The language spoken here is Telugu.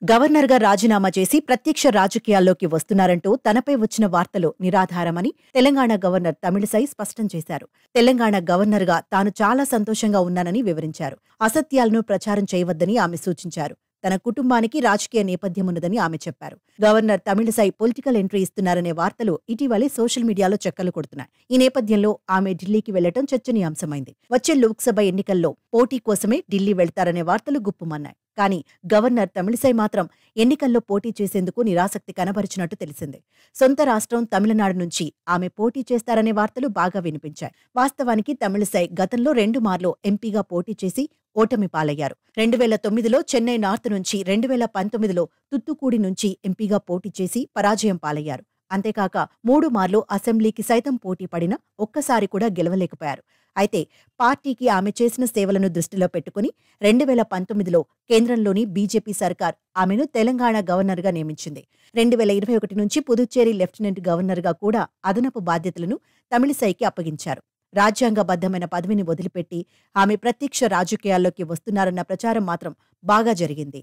గవర్నర్గా రాజీనామా చేసి ప్రత్యక్ష రాజకీయాల్లోకి వస్తున్నారంటూ తనపై వచ్చిన వార్తలు నిరాధారమని తెలంగాణ గవర్నర్ తమిళిసై స్పష్టం చేశారు. తెలంగాణ గవర్నర్గా తాను చాలా సంతోషంగా ఉన్నానని వివరించారు. అసత్యాలను ప్రచారం చేయవద్దని ఆమె సూచించారు. తన కుటుంబానికి రాజకీయ నేపథ్యమున్నదని ఆమె చెప్పారు. గవర్నర్ తమిళిసై పొలిటికల్ ఎంట్రీ ఇస్తున్నారనే వార్తలు ఇటీవలే సోషల్ మీడియాలో చక్కర్లు కొడుతున్నాయి. ఈ నేపథ్యంలో ఆమె ఢిల్లీకి వెళ్లటం చర్చనీయాంశమైంది. వచ్చే లోక్సభ ఎన్నికల్లో పోటీ కోసమే ఢిల్లీ వెళ్తారనే వార్తలు గుప్పుమన్నాయి. కానీ గవర్నర్ తమిళిసై మాత్రం ఎన్నికల్లో పోటీ చేసేందుకు నిరాసక్తి కనబరిచినట్టు తెలిసింది. సొంత రాష్ట్రం తమిళనాడు నుంచి ఆమె పోటీ చేస్తారనే వార్తలు బాగా వినిపించాయి. వాస్తవానికి తమిళిసై గతంలో 2 మార్లు ఎంపీగా పోటీ చేసి ఓటమి పాలయ్యారు. 2009లో చెన్నై నార్త్ నుంచి, 2019లో తుత్తుకూడి నుంచి ఎంపీగా పోటీ చేసి పరాజయం పాలయ్యారు. అంతేకాక 3 మార్లు అసెంబ్లీకి సైతం పోటీ పడినా ఒక్కసారి కూడా గెలవలేకపోయారు. అయితే పార్టీకి ఆమె చేసిన సేవలను దృష్టిలో పెట్టుకుని 2019లో కేంద్రంలోని బీజేపీ సర్కార్ ఆమెను తెలంగాణ గవర్నర్గా నియమించింది. 2021 నుంచి పుదుచ్చేరి లెఫ్టినెంట్ గవర్నర్గా కూడా అదనపు బాధ్యతలను తమిళిసైకి అప్పగించారు. రాజ్యాంగబద్ధమైన పదవిని వదిలిపెట్టి ఆమె ప్రత్యక్ష రాజకీయాల్లోకి వస్తున్నారన్న ప్రచారం మాత్రం బాగా జరిగింది.